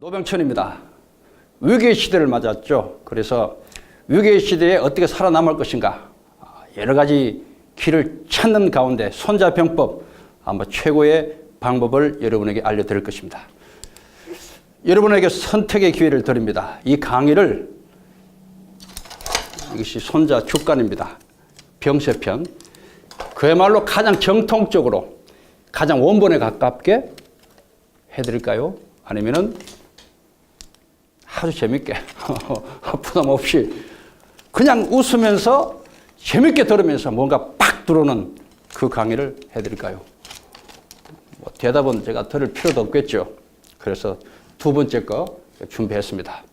노병천입니다. 위기의 시대를 맞았죠. 그래서 위기의 시대에 어떻게 살아남을 것인가 여러 가지 길을 찾는 가운데 손자병법 아마 최고의 방법을 여러분에게 알려드릴 것입니다. 여러분에게 선택의 기회를 드립니다. 이 강의를 이것이 손자 주간입니다. 병세편 그야말로 가장 정통적으로 가장 원본에 가깝게 해드릴까요? 아니면은 아주 재밌게 부담 없이 그냥 웃으면서 재밌게 들으면서 뭔가 팍 들어오는 그 강의를 해드릴까요? 뭐 대답은 제가 들을 필요도 없겠죠. 그래서 두 번째 거 준비했습니다.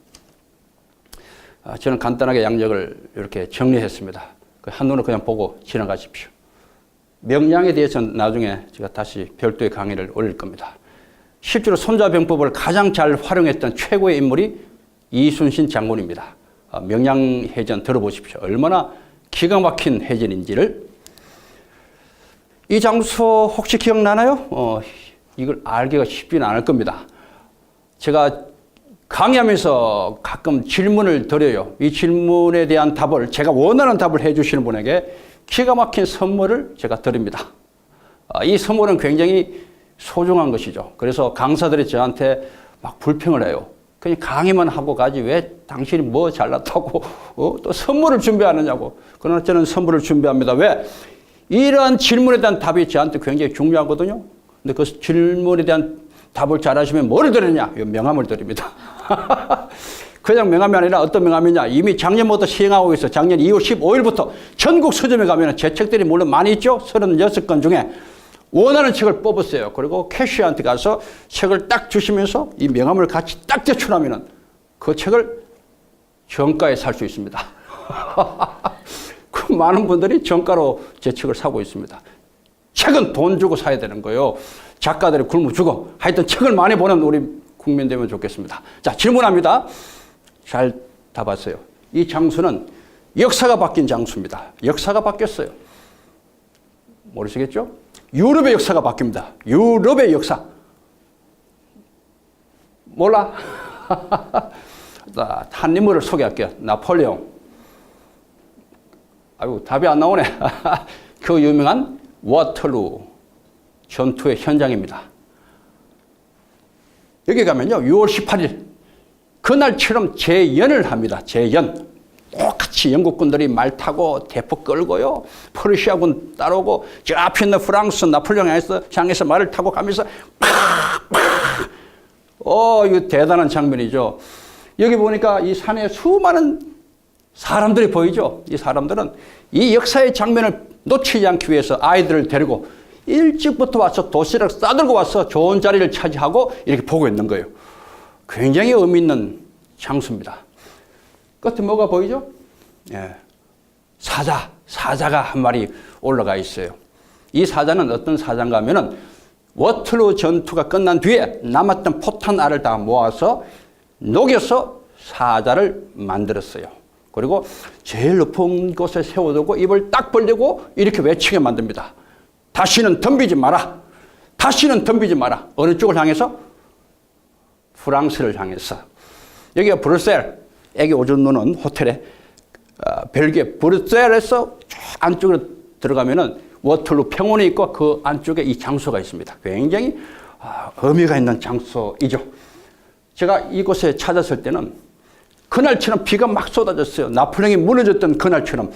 저는 간단하게 양력을 이렇게 정리했습니다. 한눈에 그냥 보고 지나가십시오. 명량에 대해서는 나중에 제가 다시 별도의 강의를 올릴 겁니다. 실제로 손자병법을 가장 잘 활용했던 최고의 인물이 이순신 장군입니다. 명량해전 들어보십시오. 얼마나 기가 막힌 해전인지를. 이 장소 혹시 기억나나요? 이걸 알기가 쉽지는 않을 겁니다. 제가 강의하면서 가끔 질문을 드려요. 이 질문에 대한 답을 제가 원하는 답을 해주시는 분에게 기가 막힌 선물을 제가 드립니다. 이 선물은 굉장히 소중한 것이죠. 그래서 강사들이 저한테 막 불평을 해요. 그냥 강의만 하고 가지 왜 당신이 뭐 잘났다고 또 선물을 준비하느냐고. 그러나 저는 선물을 준비합니다. 왜? 이러한 질문에 대한 답이 저한테 굉장히 중요하거든요. 근데 그 질문에 대한 답을 잘하시면 뭐를 드리냐? 명함을 드립니다. 그냥 명함이 아니라 어떤 명함이냐? 이미 작년부터 시행하고 있어. 작년 2월 15일부터 전국 서점에 가면 제 책들이 물론 많이 있죠. 36권 중에 원하는 책을 뽑았어요. 그리고 캐시어한테 가서 책을 딱 주시면서 이 명함을 같이 딱 제출하면 그 책을 정가에 살 수 있습니다. 그 많은 분들이 정가로 제 책을 사고 있습니다. 책은 돈 주고 사야 되는 거예요. 작가들이 굶어 죽어. 하여튼 책을 많이 보는 우리 국민 되면 좋겠습니다. 자, 질문합니다. 잘 답하세요. 이 장소는 역사가 바뀐 장소입니다. 역사가 바뀌었어요. 모르시겠죠? 유럽의 역사가 바뀝니다. 유럽의 역사. 몰라? 한 인물을 소개할게요. 나폴레옹. 아이고, 답이 안 나오네. 그 유명한 워털루 전투의 현장입니다. 여기 가면요, 6월 18일. 그날처럼 재연을 합니다. 재연. 똑같이 영국군들이 말 타고 대포 끌고요. 퍼르시아군 따라오고 저 앞에 있는 프랑스 나폴레옹 향해서 말을 타고 가면서 팍팍. 이거 대단한 장면이죠. 여기 보니까 이 산에 수많은 사람들이 보이죠. 이 사람들은 이 역사의 장면을 놓치지 않기 위해서 아이들을 데리고 일찍부터 와서 도시락 싸들고 와서 좋은 자리를 차지하고 이렇게 보고 있는 거예요. 굉장히 의미 있는 장소입니다. 끝에 뭐가 보이죠? 예. 사자가 한 마리 올라가 있어요. 이 사자는 어떤 사자인가 하면은 워털루 전투가 끝난 뒤에 남았던 포탄알을 다 모아서 녹여서 사자를 만들었어요. 그리고 제일 높은 곳에 세워두고 입을 딱 벌리고 이렇게 외치게 만듭니다. 다시는 덤비지 마라. 다시는 덤비지 마라. 어느 쪽을 향해서? 프랑스를 향해서. 여기가 브뤼셀. 애기 오줌 누는 호텔에 벨기에 브뤼셀에서 안쪽으로 들어가면은 워털루 평원이 있고 그 안쪽에 이 장소가 있습니다. 굉장히 의미가 있는 장소이죠. 제가 이곳에 찾았을 때는 그날처럼 비가 막 쏟아졌어요. 나폴레옹이 무너졌던 그날처럼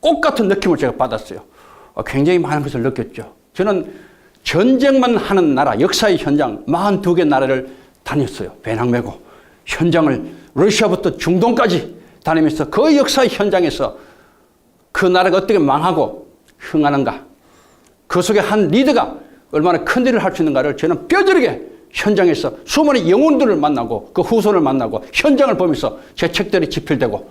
꽃 같은 느낌을 제가 받았어요. 굉장히 많은 것을 느꼈죠. 저는 전쟁만 하는 나라, 역사의 현장 42개 나라를 다녔어요. 배낭 메고 현장을 러시아부터 중동까지 다니면서 그 역사의 현장에서 그 나라가 어떻게 망하고 흥하는가, 그 속에 한 리더가 얼마나 큰 일을 할 수 있는가를 저는 뼈저리게 현장에서 수많은 영혼들을 만나고 그 후손을 만나고 현장을 보면서 제 책들이 집필되고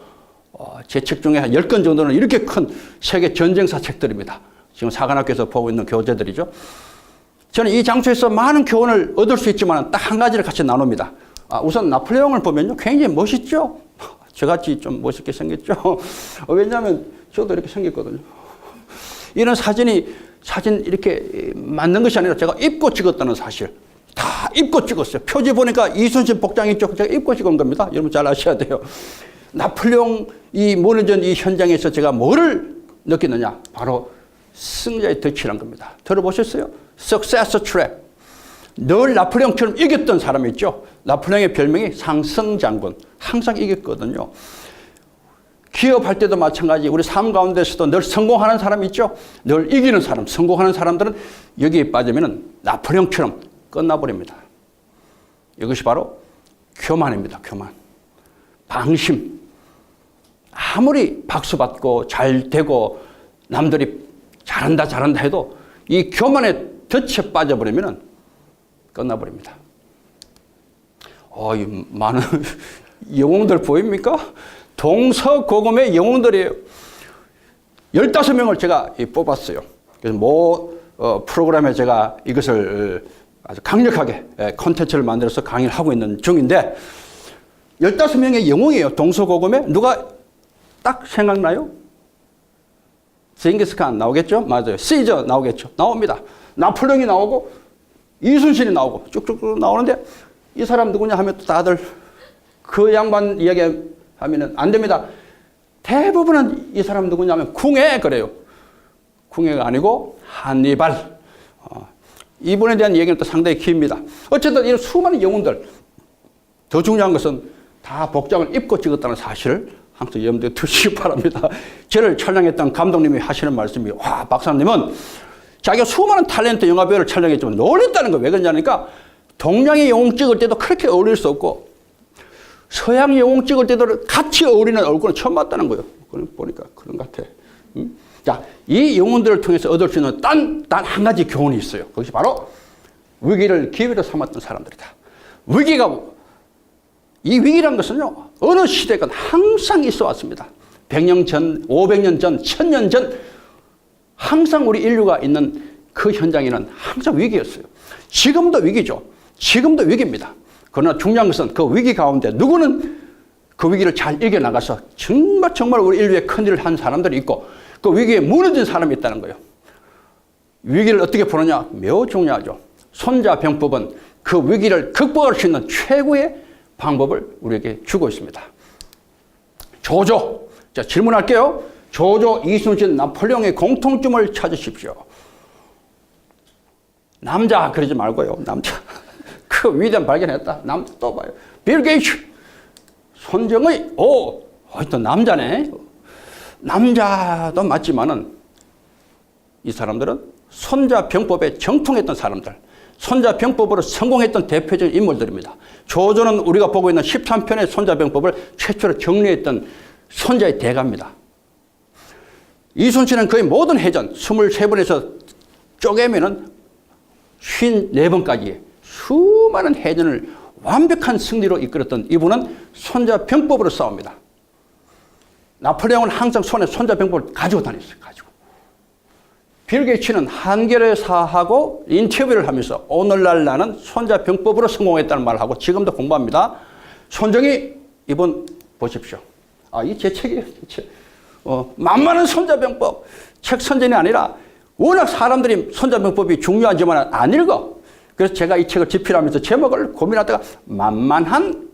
제 책 중에 한 10권 정도는 이렇게 큰 세계 전쟁사 책들입니다. 지금 사관학교에서 보고 있는 교재들이죠. 저는 이 장소에서 많은 교훈을 얻을 수 있지만 딱 한 가지를 같이 나눕니다. 우선 나폴레옹을 보면요, 굉장히 멋있죠? 저같이 좀 멋있게 생겼죠? 왜냐하면 저도 이렇게 생겼거든요. 이런 사진 이렇게 맞는 것이 아니라 제가 입고 찍었다는 사실. 다 입고 찍었어요. 표지 보니까 이순신 복장 있죠? 제가 입고 찍은 겁니다. 여러분 잘 아셔야 돼요. 나폴레옹 이 모내전 이 현장에서 제가 뭐를 느꼈느냐? 바로 승자의 덫이란 겁니다. 들어보셨어요? Success Trap. 늘 나폴레옹처럼 이겼던 사람이 있죠. 나폴레옹의 별명이 상승장군. 항상 이겼거든요. 기업할 때도 마찬가지. 우리 삶 가운데서도 늘 성공하는 사람이 있죠. 늘 이기는 사람, 성공하는 사람들은 여기에 빠지면 나폴레옹처럼 끝나버립니다. 이것이 바로 교만입니다. 교만. 방심. 아무리 박수받고 잘 되고 남들이 잘한다 잘한다 해도 이 교만의 덫에 빠져버리면 끝나버립니다. 이 많은 영웅들 보입니까? 동서고금의 영웅들이에요. 15명을 제가 뽑았어요. 그래서 프로그램에 제가 이것을 아주 강력하게 콘텐츠를 만들어서 강의를 하고 있는 중인데 15명의 영웅이에요. 동서고금에 누가 딱 생각나요? 징기스칸 나오겠죠? 맞아요. 시저 나오겠죠? 나옵니다. 나폴레옹이 나오고 이순신이 나오고 쭉쭉 나오는데 이 사람 누구냐 하면 또 다들 그 양반 이야기하면 안 됩니다. 대부분은 이 사람 누구냐 하면 궁예 그래요. 궁예가 아니고 한니발. 이분에 대한 얘기는 또 상당히 깁니다. 어쨌든 이런 수많은 영웅들, 더 중요한 것은 다 복장을 입고 찍었다는 사실을 항상 염두에 두시기 바랍니다. 저를 촬영했던 감독님이 하시는 말씀이 와 박사님은 자기가 수많은 탤런트 영화배우를 촬영했지만 놀랬다는 거예요. 왜 그러냐니까 동양의 영웅 찍을 때도 그렇게 어울릴 수 없고 서양 영웅 찍을 때도 같이 어울리는 얼굴은 처음 봤다는 거예요. 보니까 그런 것 같아. 자, 이 영웅들을 통해서 얻을 수 있는 단 한 가지 교훈이 있어요. 그것이 바로 위기를 기회로 삼았던 사람들이다. 이 위기란 것은요, 어느 시대건 항상 있어 왔습니다. 100년 전, 500년 전, 1000년 전, 항상 우리 인류가 있는 그 현장에는 항상 위기였어요. 지금도 위기죠. 지금도 위기입니다. 그러나 중요한 것은 그 위기 가운데 누구는 그 위기를 잘 이겨나가서 정말 우리 인류의 큰일을 한 사람들이 있고 그 위기에 무너진 사람이 있다는 거예요. 위기를 어떻게 푸느냐? 매우 중요하죠. 손자병법은 그 위기를 극복할 수 있는 최고의 방법을 우리에게 주고 있습니다. 조조. 자, 질문할게요. 조조, 이순신, 나폴레옹의 공통점을 찾으십시오. 남자 그러지 말고요. 남자. 그 위대한 발견했다. 남자 또 봐요. 빌 게이츠. 손정의. 또 남자네. 남자도 맞지만은 이 사람들은 손자병법에 정통했던 사람들. 손자병법으로 성공했던 대표적인 인물들입니다. 조조는 우리가 보고 있는 13편의 손자병법을 최초로 정리했던 손자의 대가입니다. 이순신은 거의 모든 해전 23번에서 쪼개면은 54번까지 수많은 해전을 완벽한 승리로 이끌었던 이분은 손자병법으로 싸웁니다. 나폴레옹은 항상 손에 손자병법을 가지고 다녔어요. 빌 게이츠는 한겨레사하고 인터뷰를 하면서 오늘날 나는 손자병법으로 성공했다는 말을 하고 지금도 공부합니다. 손정희 이분 보십시오. 이 제 책이에요. 만만한 손자병법. 책 선전이 아니라 워낙 사람들이 손자병법이 중요하지만 안 읽어. 그래서 제가 이 책을 집필하면서 제목을 고민하다가 만만한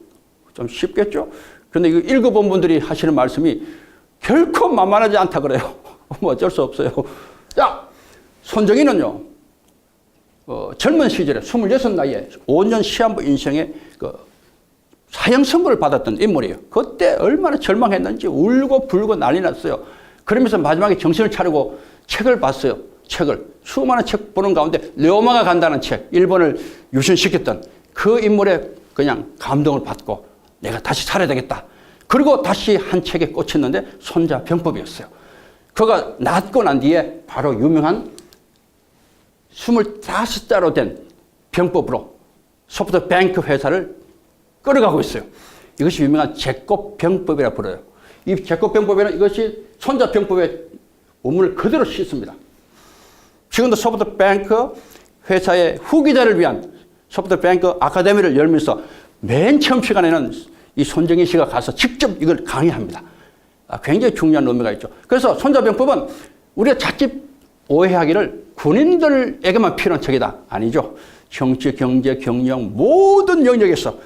좀 쉽겠죠. 그런데 이거 읽어본 분들이 하시는 말씀이 결코 만만하지 않다 그래요. 뭐 어쩔 수 없어요. 자, 손정희는요, 젊은 시절에 26 나이에 5년 시한부 인생의 사형 선고를 받았던 인물이에요. 그때 얼마나 절망했는지 울고 불고 난리 났어요. 그러면서 마지막에 정신을 차리고 책을 봤어요. 수많은 책 보는 가운데 로마가 간다는 책, 일본을 유신시켰던 그 인물에 그냥 감동을 받고 내가 다시 살아야 되겠다. 그리고 다시 한 책에 꽂혔는데 손자병법이었어요. 그가 낫고 난 뒤에 바로 유명한 25자로 된 병법으로 소프트뱅크 회사를 끌어가고 있어요. 이것이 유명한 제곱병법이라 불러요. 이 제곱병법에는 이것이 손자병법의 원문을 그대로 싣습니다. 지금도 소프트뱅크 회사의 후기자를 위한 소프트뱅크 아카데미를 열면서 맨 처음 시간에는 이 손정희 씨가 가서 직접 이걸 강의합니다. 굉장히 중요한 의미가 있죠. 그래서 손자병법은 우리가 자칫 오해하기를 군인들에게만 필요한 책이다. 아니죠. 정치, 경제, 경영 모든 영역에서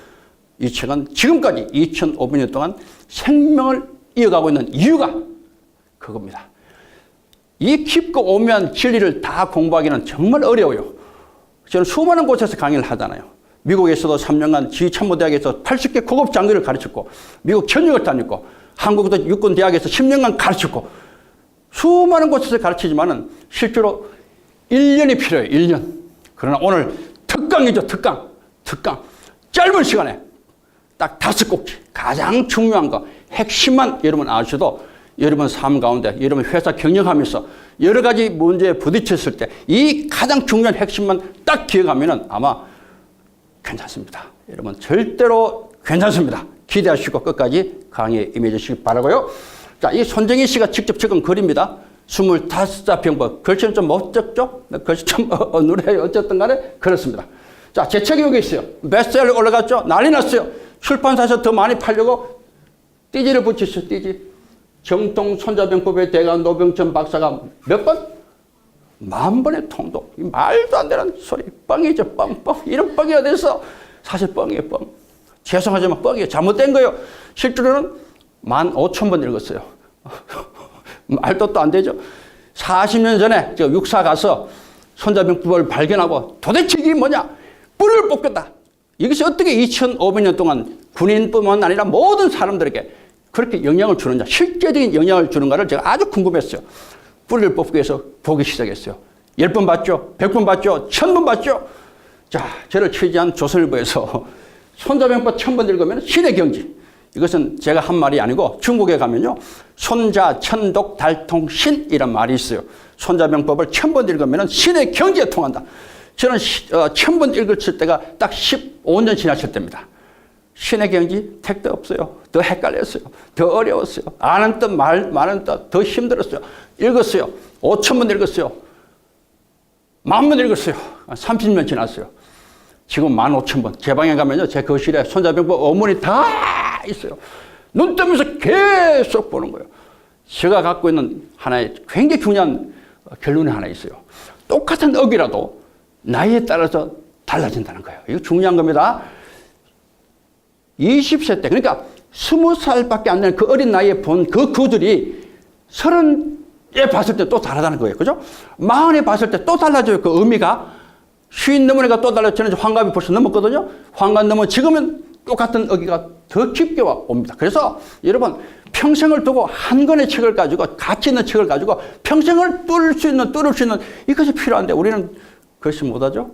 이 책은 지금까지 2500년 동안 생명을 이어가고 있는 이유가 그겁니다. 이 깊고 오묘한 진리를 다 공부하기는 정말 어려워요. 저는 수많은 곳에서 강의를 하잖아요. 미국에서도 3년간 지휘참모대학에서 80개 고급 장교를 가르쳤고, 미국 전역을 다녔고, 한국도 육군대학에서 10년간 가르쳤고, 수많은 곳에서 가르치지만은 실제로 1년이 필요해요. 1년. 그러나 오늘 특강이죠. 특강. 짧은 시간에 딱 5꼭지. 가장 중요한 거. 핵심만 여러분 아셔도 여러분 삶 가운데, 여러분 회사 경영하면서 여러 가지 문제에 부딪혔을 때 이 가장 중요한 핵심만 딱 기억하면은 아마 괜찮습니다. 여러분 절대로 괜찮습니다. 기대하시고 끝까지 강의에 임해주시기 바라고요. 자, 이 손정희 씨가 직접 적은 글입니다. 25자 병법. 글씨는 좀 멋졌죠? 글씨 좀 어눌해요. 어쨌든 간에 그렇습니다. 자, 제 책이 여기 있어요. 베스트셀러 올라갔죠? 난리 났어요. 출판사에서 더 많이 팔려고 띠지를 붙이셨어요. 띠지. 정통 손자병법의 대가 노병천 박사가 몇 번? 10,000번의 통독. 말도 안 되는 소리. 뻥이죠. 뻥. 이런 뻥이 어디서? 사실 뻥이에요. 뻥. 죄송하지만 뻥이에요. 잘못된 거예요. 실제로는 15,000번 읽었어요. 말도 또 안 되죠. 40년 전에 저 육사 가서 손자병법을 발견하고 도대체 이게 뭐냐? 뿔을 뽑겠다. 이것이 어떻게 2,500년 동안 군인뿐만 아니라 모든 사람들에게 그렇게 영향을 주는가, 실제적인 영향을 주는가를 제가 아주 궁금했어요. 뿌리를 뽑기 위해서 보기 시작했어요. 10번 봤죠? 100번 봤죠? 1000번 봤죠? 자, 저를 취재한 조선일보에서 손자병법 1000번 읽으면 신의 경지. 이것은 제가 한 말이 아니고 중국에 가면요. 손자, 천독, 달통, 신이란 말이 있어요. 손자병법을 1000번 읽으면 신의 경지에 통한다. 저는 1000번 읽을 때가 딱 15년 지났을 때입니다. 신의 경지 택도 없어요. 더 헷갈렸어요. 더 어려웠어요. 아는 뜻, 많은 뜻, 더 힘들었어요. 읽었어요. 5,000번 읽었어요. 10,000번 읽었어요. 30년 지났어요. 지금 15,000번. 제 방에 가면요. 제 거실에 손자병법 어머니 다 있어요. 눈 뜨면서 계속 보는 거예요. 제가 갖고 있는 하나의 굉장히 중요한 결론이 하나 있어요. 똑같은 어기라도 나이에 따라서 달라진다는 거예요. 이거 중요한 겁니다. 20세 때, 그러니까 20살밖에 안 되는 그 어린 나이에 본 그 구들이 30에 봤을 때 또 다르다는 거예요. 그죠? 40에 봤을 때 또 달라져요. 그 의미가. 50 넘으니까 또 달라져요. 저는 환갑이 벌써 넘었거든요. 환갑 넘으면 지금은 똑같은 어기가 더 깊게 옵니다. 그래서 여러분, 평생을 두고 한 권의 책을 가지고, 가치 있는 책을 가지고 평생을 뚫을 수 있는 이것이 필요한데 우리는 그것이 못하죠.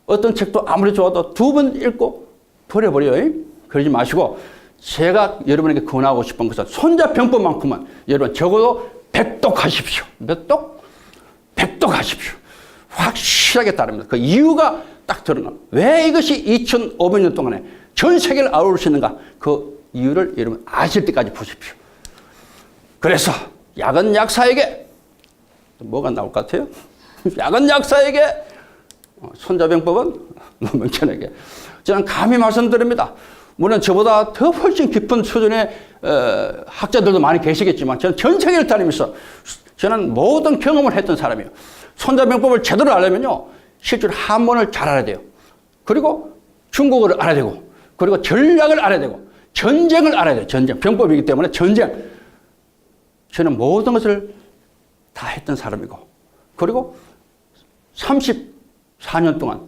어떤 책도 아무리 좋아도 2번 읽고 버려버려요. 그러지 마시고 제가 여러분에게 권하고 싶은 것은 손자병법만큼은 여러분 적어도 100독하십시오. 몇 독? 100독하십시오. 확실하게 따릅니다. 그 이유가 딱 드러나. 왜 이것이 2,500년 동안에 전 세계를 아우를 수 있는가? 그 이유를 여러분 아실 때까지 보십시오. 그래서 약은 약사에게 뭐가 나올 것 같아요? 약은 약사에게 손자병법은 노병천에게. 저는 감히 말씀드립니다. 물론 저보다 더 훨씬 깊은 수준의 학자들도 많이 계시겠지만 저는 전 세계를 다니면서 저는 모든 경험을 했던 사람이에요. 손자병법을 제대로 알려면요. 실제로 한문을 잘 알아야 돼요. 그리고 중국어를 알아야 되고 그리고 전략을 알아야 되고 전쟁을 알아야 돼요. 전쟁. 병법이기 때문에 전쟁. 저는 모든 것을 다 했던 사람이고 그리고 34년 동안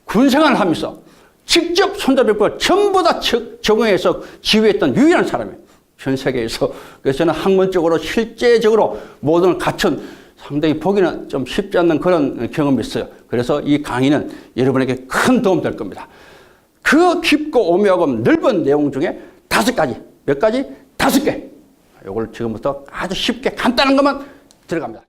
군생활을 하면서 직접 손자병법을 전부 다 적용해서 지휘했던 유일한 사람이에요. 전 세계에서. 그래서 저는 학문적으로 실제적으로 모든 걸 갖춘 상당히 보기는 좀 쉽지 않는 그런 경험이 있어요. 그래서 이 강의는 여러분에게 큰 도움 될 겁니다. 그 깊고 오묘하고 넓은 내용 중에 5가지, 몇 가지? 5개. 이걸 지금부터 아주 쉽게 간단한 것만 들어갑니다.